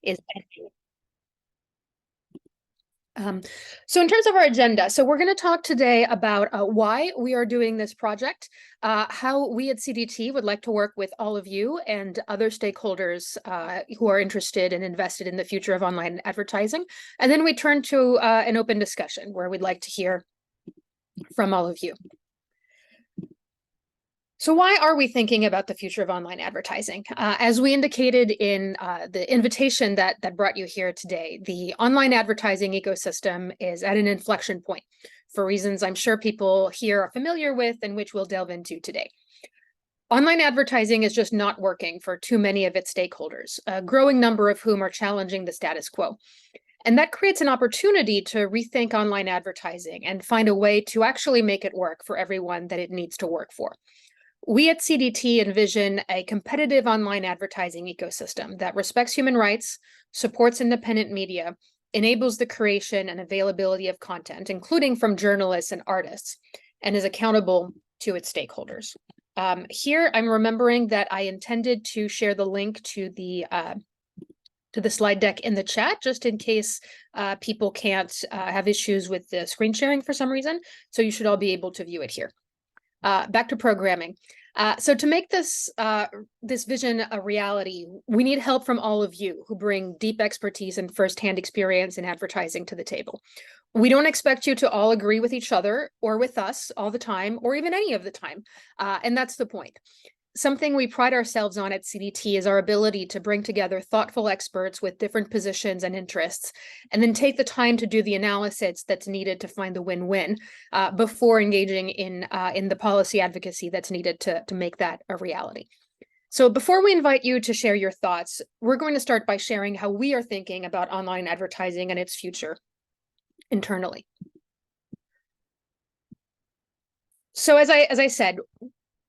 is so in terms of our agenda, so we're going to talk today about why we are doing this project, how we at CDT would like to work with all of you and other stakeholders who are interested and invested in the future of online advertising. And then we turn to an open discussion where we'd like to hear from all of you. So why are we thinking about the future of online advertising? As we indicated in the invitation that brought you here today, the online advertising ecosystem is at an inflection point for reasons I'm sure people here are familiar with and which we'll delve into today. Online advertising is just not working for too many of its stakeholders, a growing number of whom are challenging the status quo. And that creates an opportunity to rethink online advertising and find a way to actually make it work for everyone that it needs to work for. We at CDT envision a competitive online advertising ecosystem that respects human rights, supports independent media, enables the creation and availability of content, including from journalists and artists, and is accountable to its stakeholders. Here, I'm remembering that I intended to share the link to the slide deck in the chat, just in case people can't have issues with the screen sharing for some reason. So you should all be able to view it here. Back to programming. So to make this vision a reality, we need help from all of you who bring deep expertise and firsthand experience in advertising to the table. We don't expect you to all agree with each other or with us all the time, or even any of the time. And that's the point. Something we pride ourselves on at CDT is our ability to bring together thoughtful experts with different positions and interests, and then take the time to do the analysis that's needed to find the win-win before engaging in the policy advocacy that's needed to make that a reality. So before we invite you to share your thoughts, we're going to start by sharing how we are thinking about online advertising and its future internally. So as I said,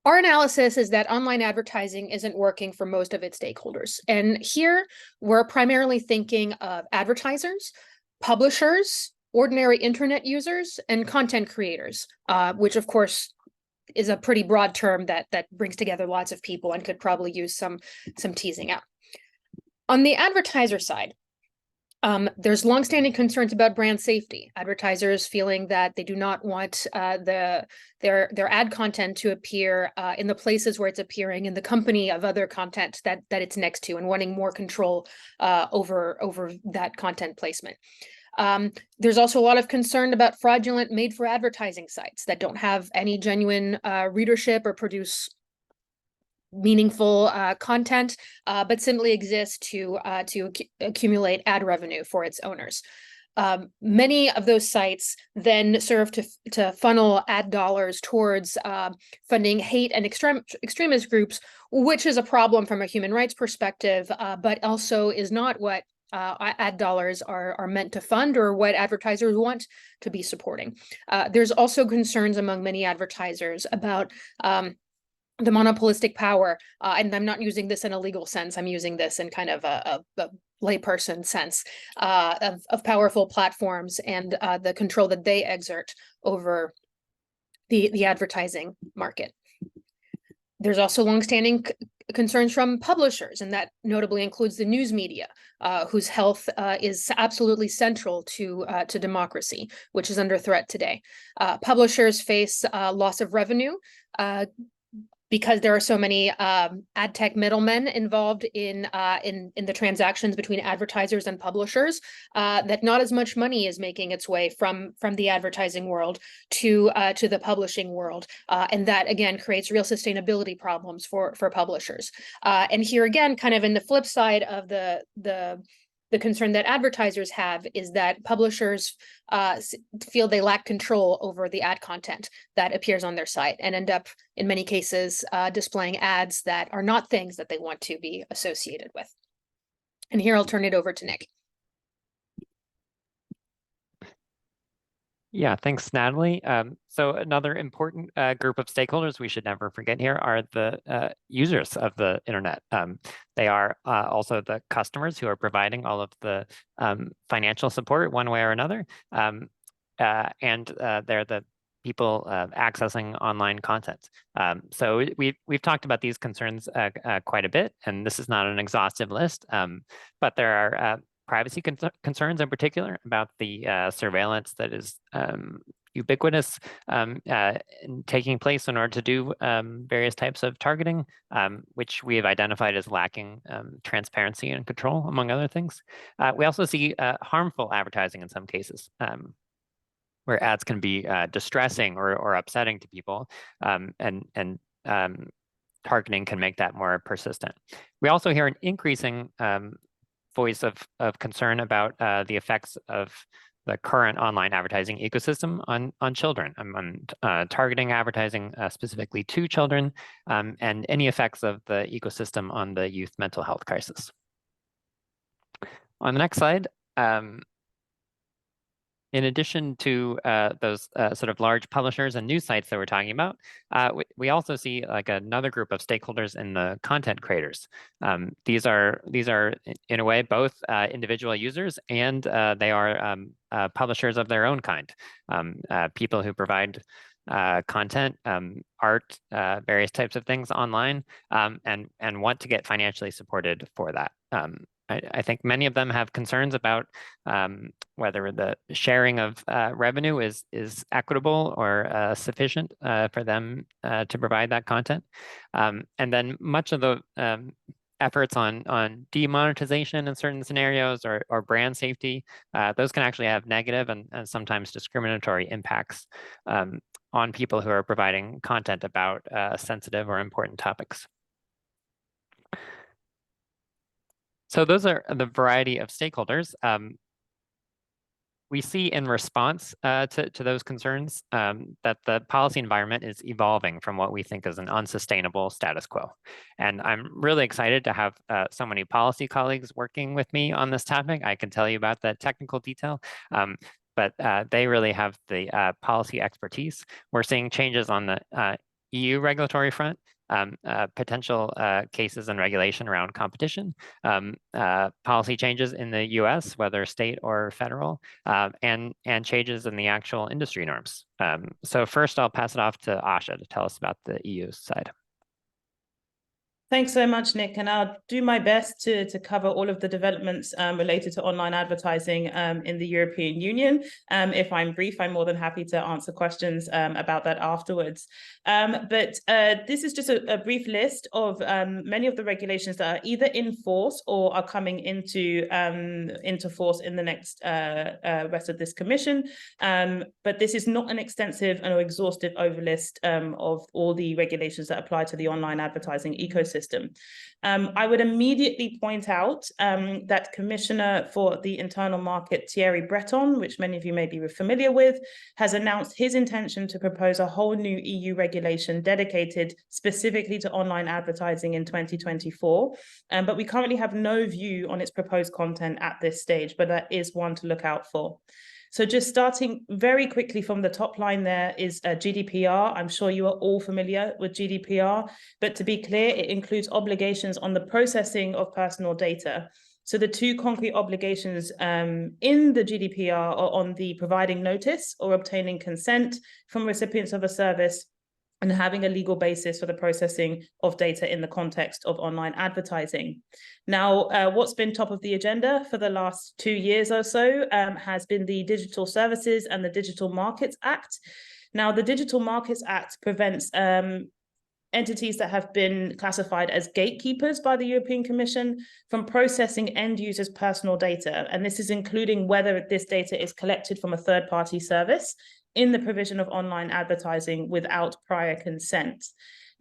our analysis is that online advertising isn't working for most of its stakeholders. And here we're primarily thinking of advertisers, publishers, ordinary internet users, and content creators, which of course is a pretty broad term that brings together lots of people and could probably use some teasing out. On the advertiser side, there's longstanding concerns about brand safety. Advertisers feeling that they do not want their ad content to appear in the places where it's appearing in the company of other content that it's next to, and wanting more control over that content placement. There's also a lot of concern about fraudulent made-for-advertising sites that don't have any genuine readership or produce meaningful content, but simply exist to accumulate ad revenue for its owners. Many of those sites then serve to funnel ad dollars towards funding hate and extremist groups, which is a problem from a human rights perspective, but also is not what ad dollars are meant to fund or what advertisers want to be supporting. There's also concerns among many advertisers about the monopolistic power, and I'm not using this in a legal sense, I'm using this in kind of a layperson sense of powerful platforms and the control that they exert over the advertising market. There's also longstanding concerns from publishers, and that notably includes the news media, whose health is absolutely central to democracy, which is under threat today. Publishers face loss of revenue, because there are so many ad tech middlemen involved in the transactions between advertisers and publishers, that not as much money is making its way from the advertising world to the publishing world, and that again creates real sustainability problems for publishers. And here again, kind of in the flip side of the concern that advertisers have is that publishers feel they lack control over the ad content that appears on their site and end up, in many cases, displaying ads that are not things that they want to be associated with. And here I'll turn it over to Nick. Yeah, thanks, Natalie. So another important group of stakeholders we should never forget here are the users of the internet. They are also the customers who are providing all of the financial support one way or another. And they're the people accessing online content. So we've talked about these concerns quite a bit, and this is not an exhaustive list, but there are privacy concerns in particular about the surveillance that is ubiquitous taking place in order to do various types of targeting, which we have identified as lacking transparency and control, among other things. We also see harmful advertising in some cases, where ads can be distressing or upsetting to people, and targeting can make that more persistent. We also hear an increasing voice of concern about the effects of the current online advertising ecosystem on children, on targeting advertising specifically to children, and any effects of the ecosystem on the youth mental health crisis. On the next slide, in addition to those sort of large publishers and news sites that we're talking about, we also see like another group of stakeholders in the content creators. These are in a way both individual users, and they are publishers of their own kind, people who provide content, art, various types of things online, and want to get financially supported for that. I think many of them have concerns about whether the sharing of revenue is equitable or sufficient for them to provide that content. And then much of the efforts on demonetization in certain scenarios or brand safety, those can actually have negative and sometimes discriminatory impacts on people who are providing content about sensitive or important topics. So those are the variety of stakeholders. We see in response to those concerns that the policy environment is evolving from what we think is an unsustainable status quo. And I'm really excited to have so many policy colleagues working with me on this topic. I can tell you about the technical detail, but they really have the policy expertise. We're seeing changes on the EU regulatory front, potential cases and regulation around competition, policy changes in the US, whether state or federal, and changes in the actual industry norms. So first, I'll pass it off to Asha to tell us about the EU side. Thanks so much, Nick, and I'll do my best to cover all of the developments related to online advertising in the European Union. If I'm brief, I'm more than happy to answer questions about that afterwards. But this is just a brief list of many of the regulations that are either in force or are coming into force in the next rest of this commission. But this is not an extensive and exhaustive overlist of all the regulations that apply to the online advertising ecosystem. I would immediately point out that Commissioner for the Internal Market, Thierry Breton, which many of you may be familiar with, has announced his intention to propose a whole new EU regulation dedicated specifically to online advertising in 2024. But we currently have no view on its proposed content at this stage, but that is one to look out for. So just starting very quickly from the top line there is GDPR. I'm sure you are all familiar with GDPR, but to be clear, it includes obligations on the processing of personal data. So the two concrete obligations in the GDPR are on the providing notice or obtaining consent from recipients of a service and having a legal basis for the processing of data in the context of online advertising. Now, what's been top of the agenda for the last 2 years or so has been the Digital Services and the Digital Markets Act. Now, the Digital Markets Act prevents entities that have been classified as gatekeepers by the European Commission from processing end users' personal data. And this is including whether this data is collected from a third-party service in the provision of online advertising without prior consent.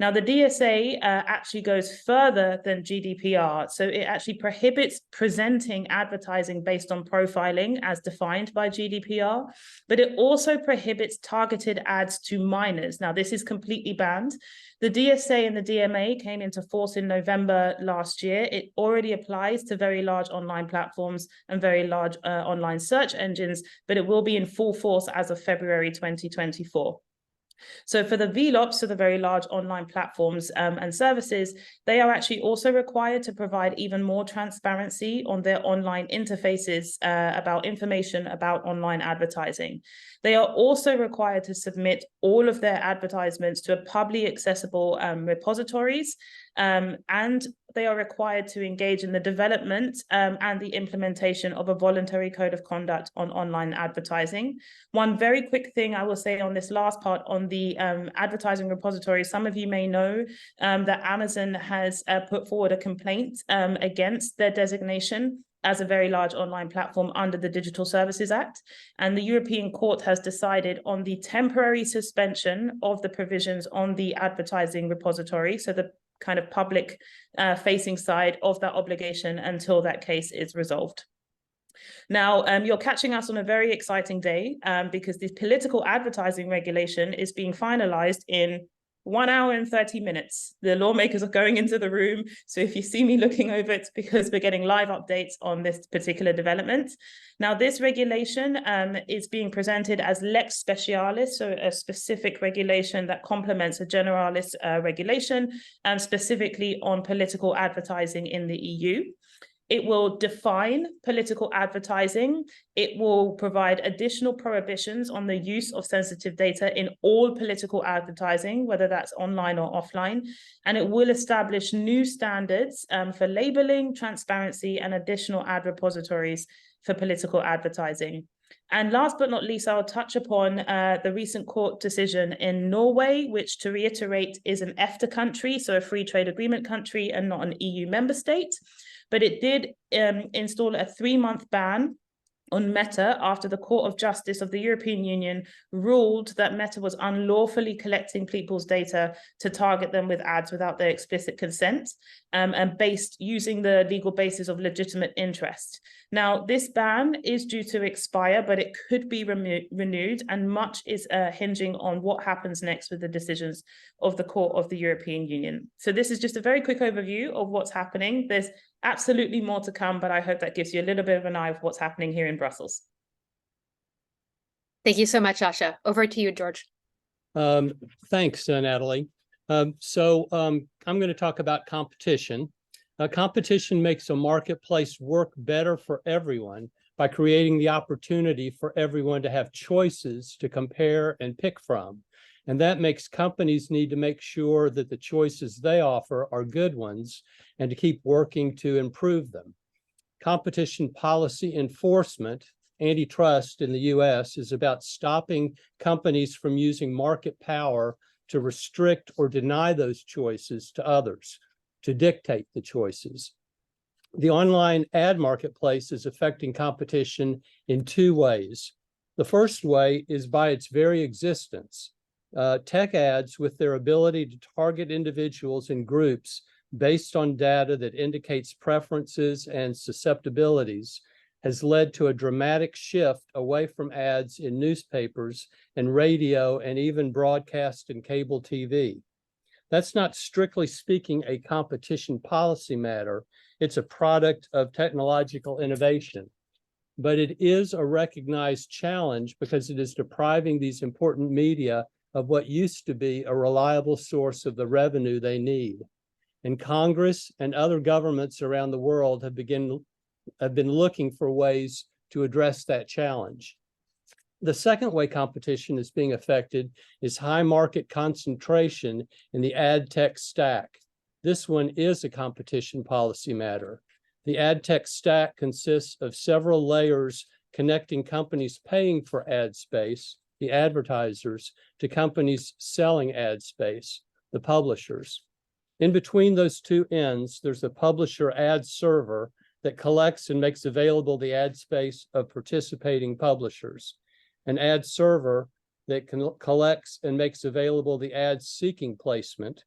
Now, the DSA actually goes further than GDPR. So it actually prohibits presenting advertising based on profiling as defined by GDPR, but it also prohibits targeted ads to minors. Now, this is completely banned. The DSA and the DMA came into force in November last year. It already applies to very large online platforms and very large online search engines, but it will be in full force as of February 2024. So for the VLOPs, so the very large online platforms and services, they are actually also required to provide even more transparency on their online interfaces about information about online advertising. They are also required to submit all of their advertisements to a publicly accessible repositories, and they are required to engage in the development and the implementation of a voluntary code of conduct on online advertising. One very quick thing I will say on this last part on the advertising repository, some of you may know that Amazon has put forward a complaint against their designation as a very large online platform under the Digital Services Act. And the European Court has decided on the temporary suspension of the provisions on the advertising repository, so the kind of public facing side of that obligation, until that case is resolved. Now, you're catching us on a very exciting day because the political advertising regulation is being finalized in 1 hour and 30 minutes. The lawmakers are going into the room. So if you see me looking over, it's because we're getting live updates on this particular development. Now, this regulation is being presented as lex specialis, so a specific regulation that complements a generalis regulation, specifically on political advertising in the EU. It will define political advertising. It will provide additional prohibitions on the use of sensitive data in all political advertising, whether that's online or offline. And it will establish new standards for labeling, transparency, and additional ad repositories for political advertising. And last but not least, I'll touch upon the recent court decision in Norway, which, to reiterate, is an EFTA country, so a free trade agreement country and not an EU member state. But it did install a 3-month ban on Meta after the Court of Justice of the European Union ruled that Meta was unlawfully collecting people's data to target them with ads without their explicit consent, and using the legal basis of legitimate interest. Now, this ban is due to expire, but it could be renewed, and much is hinging on what happens next with the decisions of the Court of the European Union. So this is just a very quick overview of what's happening. There's absolutely more to come, but I hope that gives you a little bit of an eye of what's happening here in Brussels. Thank you so much, Asha. Over to you, George. Thanks, Natalie. I'm going to talk about competition. Competition makes a marketplace work better for everyone by creating the opportunity for everyone to have choices to compare and pick from. And that makes companies need to make sure that the choices they offer are good ones and to keep working to improve them. Competition policy enforcement, antitrust in the US, is about stopping companies from using market power to restrict or deny those choices to others, to dictate the choices. The online ad marketplace is affecting competition in 2 ways. The first way is by its very existence. Tech ads, with their ability to target individuals and groups based on data that indicates preferences and susceptibilities, has led to a dramatic shift away from ads in newspapers and radio and even broadcast and cable TV. That's not, strictly speaking, a competition policy matter. It's a product of technological innovation. But it is a recognized challenge because it is depriving these important media of what used to be a reliable source of the revenue they need. And Congress and other governments around the world have been looking for ways to address that challenge. The second way competition is being affected is high market concentration in the ad tech stack. This one is a competition policy matter. The ad tech stack consists of several layers connecting companies paying for ad space, the advertisers, to companies selling ad space, the publishers. In between those two ends, there's the publisher ad server that collects and makes available the ad space of participating publishers, an ad server that collects and makes available the ad seeking placement,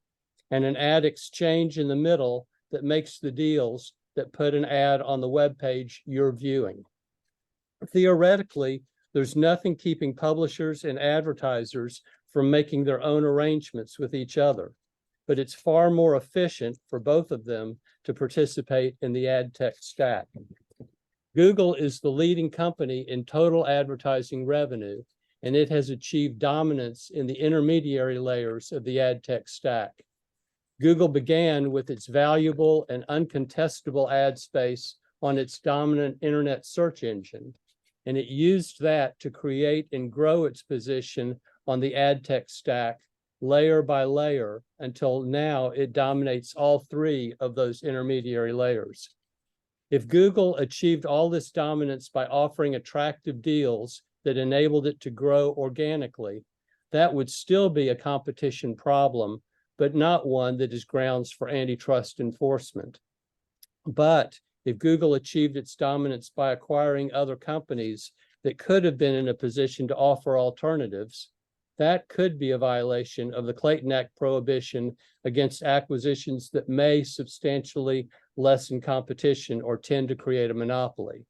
and an ad exchange in the middle that makes the deals that put an ad on the web page you're viewing. Theoretically, there's nothing keeping publishers and advertisers from making their own arrangements with each other, but it's far more efficient for both of them to participate in the ad tech stack. Google is the leading company in total advertising revenue, and it has achieved dominance in the intermediary layers of the ad tech stack. Google began with its valuable and uncontestable ad space on its dominant internet search engine, and it used that to create and grow its position on the ad tech stack layer by layer until now it dominates all three of those intermediary layers. If Google achieved all this dominance by offering attractive deals that enabled it to grow organically, that would still be a competition problem, but not one that is grounds for antitrust enforcement. But if Google achieved its dominance by acquiring other companies that could have been in a position to offer alternatives, that could be a violation of the Clayton Act prohibition against acquisitions that may substantially lessen competition or tend to create a monopoly.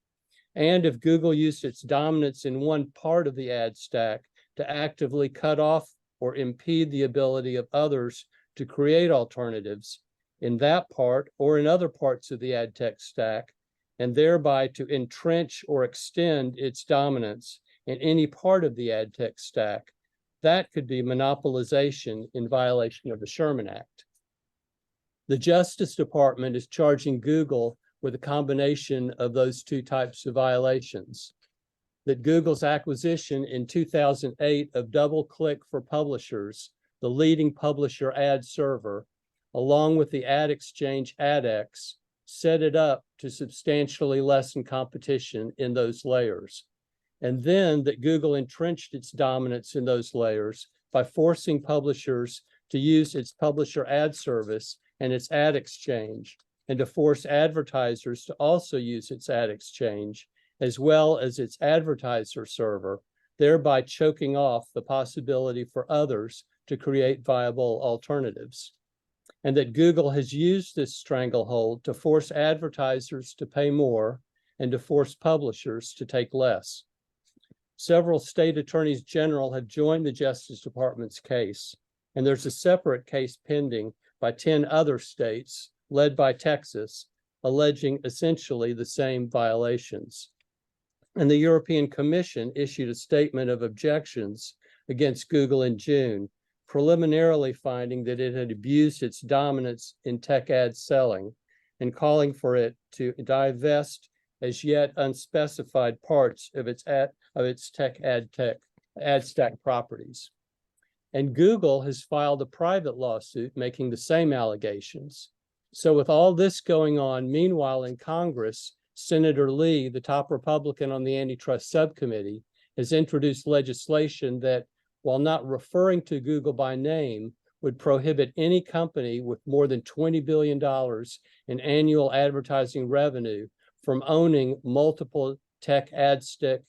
And if Google used its dominance in one part of the ad stack to actively cut off or impede the ability of others to create alternatives in that part or in other parts of the ad tech stack, and thereby to entrench or extend its dominance in any part of the ad tech stack, that could be monopolization in violation of the Sherman Act. The Justice Department is charging Google with a combination of those two types of violations. That Google's acquisition in 2008 of DoubleClick for Publishers, the leading publisher ad server, along with the ad exchange AdX, set it up to substantially lessen competition in those layers. And then that Google entrenched its dominance in those layers by forcing publishers to use its publisher ad service and its ad exchange, and to force advertisers to also use its ad exchange, as well as its advertiser server, thereby choking off the possibility for others to create viable alternatives. And that Google has used this stranglehold to force advertisers to pay more and to force publishers to take less. Several state attorneys general have joined the Justice Department's case, and there's a separate case pending by 10 other states, led by Texas, alleging essentially the same violations. And the European Commission issued a statement of objections against Google in June, preliminarily finding that it had abused its dominance in tech ad selling and calling for it to divest as yet unspecified parts of its tech ad stack properties. And Google has filed a private lawsuit making the same allegations. So with all this going on, meanwhile in Congress, Senator Lee, the top Republican on the antitrust subcommittee, has introduced legislation that, while not referring to Google by name, would prohibit any company with more than $20 billion in annual advertising revenue from owning multiple tech ad stick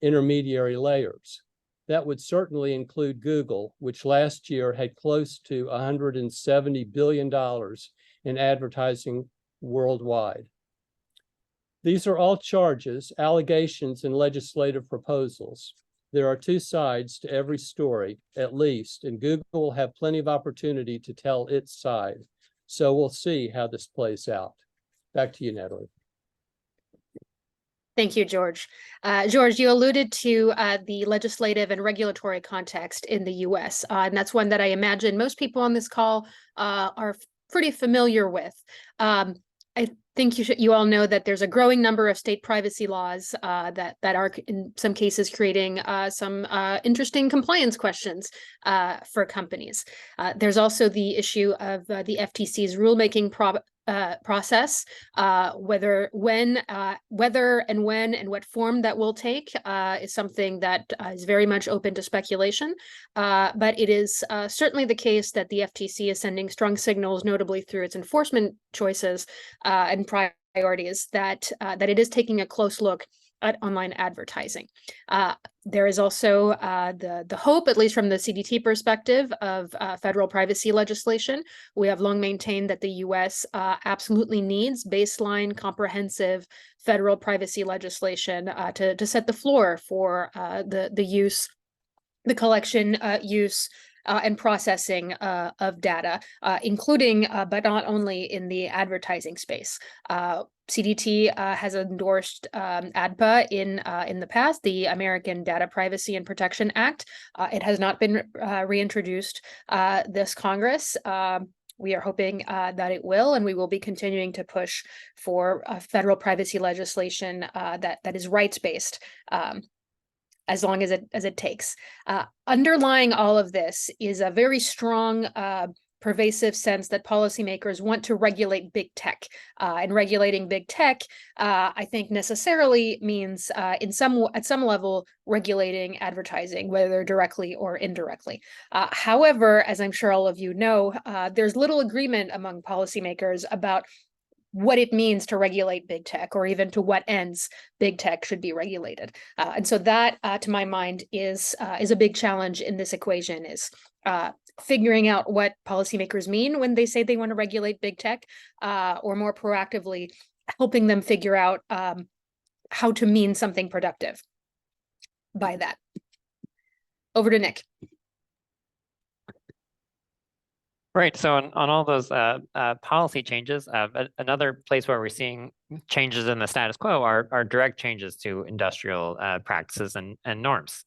intermediary layers. That would certainly include Google, which last year had close to $170 billion in advertising worldwide. These are all charges, allegations, and legislative proposals. There are two sides to every story, at least, and Google will have plenty of opportunity to tell its side. So we'll see how this plays out. Back to you, Natalie. Thank you, George. George, you alluded to the legislative and regulatory context in the US, and that's one that I imagine most people on this call are pretty familiar with. I think you all know that there's a growing number of state privacy laws that are in some cases creating some interesting compliance questions for companies. There's also the issue of the FTC's rulemaking process, whether and when and what form that will take is something that is very much open to speculation. But it is certainly the case that the FTC is sending strong signals, notably through its enforcement choices and priorities, that it is taking a close look at online advertising. There is also the hope, at least from the CDT perspective, of federal privacy legislation. We have long maintained that the US absolutely needs baseline, comprehensive federal privacy legislation to set the floor for the collection, use, and processing of data, including, but not only in the advertising space. CDT has endorsed ADPA in the past, the American Data Privacy and Protection Act. It has not been reintroduced this Congress. We are hoping that it will, and we will be continuing to push for federal privacy legislation that is rights-based, as long as it takes. Underlying all of this is a very strong, pervasive sense that policymakers want to regulate big tech, and regulating big tech, I think necessarily means at some level regulating advertising, whether directly or indirectly. However, as I'm sure all of you know, there's little agreement among policymakers about what it means to regulate big tech, or even to what ends big tech should be regulated. And so that, to my mind, is a big challenge in this equation, is figuring out what policymakers mean when they say they want to regulate big tech, or more proactively helping them figure out how to mean something productive by that. Over to Nick. Right. So on all those policy changes, another place where we're seeing changes in the status quo are direct changes to industrial practices and norms.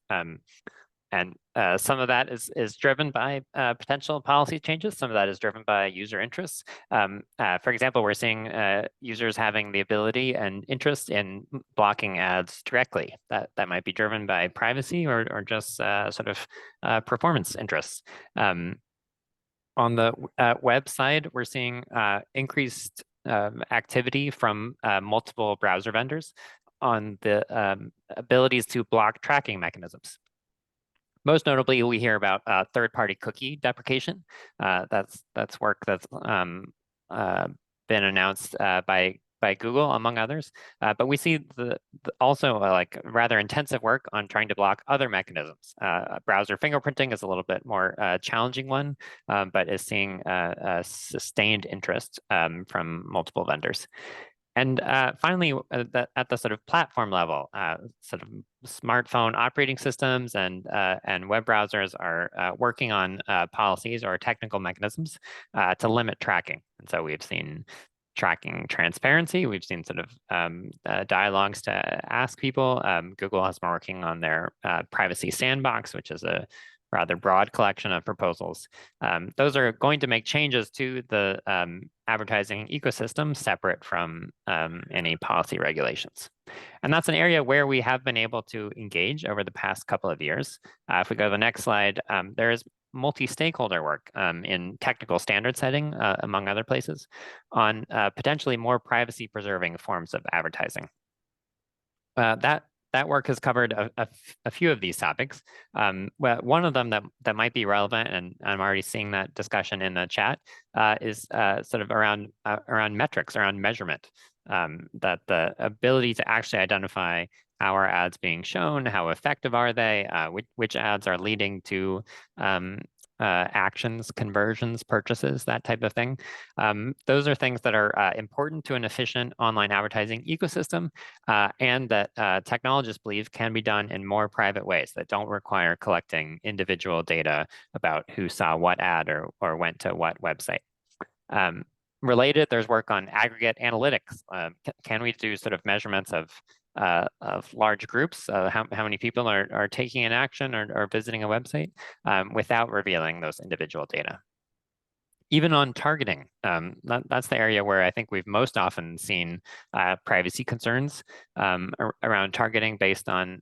And some of that is driven by potential policy changes. Some of that is driven by user interests. For example, we're seeing users having the ability and interest in blocking ads directly. That might be driven by privacy or just sort of performance interests. On the web side, we're seeing increased activity from multiple browser vendors on the abilities to block tracking mechanisms. Most notably, we hear about third-party cookie deprecation. That's work that's been announced by Google, among others. But we see also like rather intensive work on trying to block other mechanisms. Browser fingerprinting is a little bit more challenging one, but is seeing a sustained interest from multiple vendors. And finally, at the sort of platform level, sort of smartphone operating systems and web browsers are working on policies or technical mechanisms to limit tracking. And so we've seen tracking transparency. We've seen sort of dialogues to ask people. Google has been working on their privacy sandbox, which is a rather broad collection of proposals. Those are going to make changes to the advertising ecosystem separate from any policy regulations. And that's an area where we have been able to engage over the past couple of years. If we go to the next slide, there is multi-stakeholder work in technical standard setting, among other places, on potentially more privacy-preserving forms of advertising. That work has covered a few of these topics. Well, one of them that might be relevant, and I'm already seeing that discussion in the chat, is sort of around metrics, around measurement. That the ability to actually identify how are ads being shown, how effective are they, which ads are leading to actions, conversions, purchases, that type of thing. Those are things that are important to an efficient online advertising ecosystem, and that technologists believe can be done in more private ways that don't require collecting individual data about who saw what ad or went to what website. Related, there's work on aggregate analytics. Can we do sort of measurements of large groups, how many people are taking an action or visiting a website without revealing those individual data? Even on targeting, that's the area where I think we've most often seen privacy concerns around targeting based on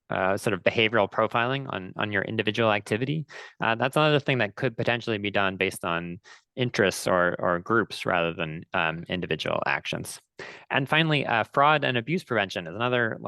sort of behavioral profiling on your individual activity. That's another thing that could potentially be done based on interests or groups rather than individual actions. And finally, fraud and abuse prevention is another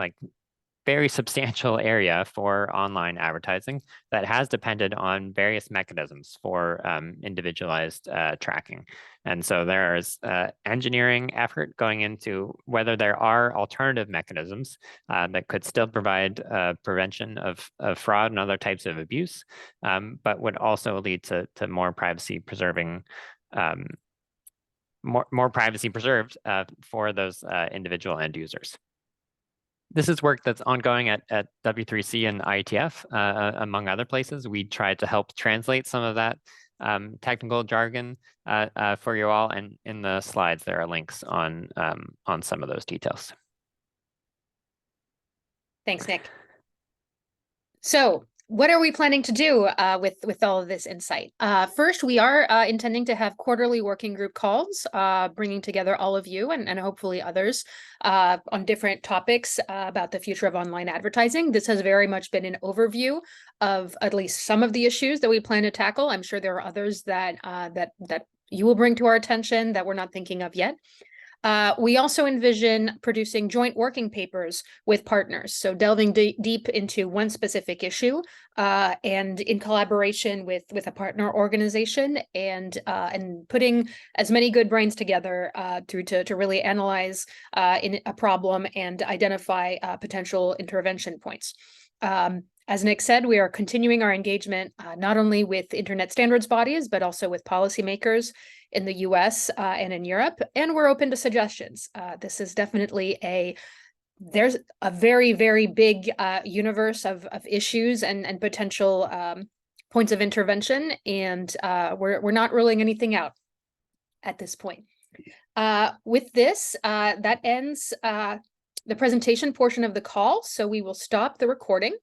very substantial area for online advertising that has depended on various mechanisms for individualized tracking. And so there's engineering effort going into whether there are alternative mechanisms that could still provide prevention of fraud and other types of abuse, but would also lead to more privacy preserving, more privacy preserved for those individual end users. This is work that's ongoing at W3C and IETF, among other places. We tried to help translate some of that technical jargon for you all, and in the slides there are links on some of those details. Thanks, Nick. So what are we planning to do with all of this insight? First, we are intending to have quarterly working group calls, bringing together all of you and hopefully others on different topics about the future of online advertising. This has very much been an overview of at least some of the issues that we plan to tackle. I'm sure there are others that that you will bring to our attention that we're not thinking of yet. We also envision producing joint working papers with partners, so delving deep into one specific issue and in collaboration with a partner organization, and putting as many good brains together to really analyze in a problem and identify potential intervention points. As Nick said, we are continuing our engagement not only with internet standards bodies, but also with policymakers in the US and in Europe, and we're open to suggestions. This is definitely there's a very, very big universe of issues and potential points of intervention, and we're not ruling anything out at this point. With this, that ends the presentation portion of the call, so we will stop the recording.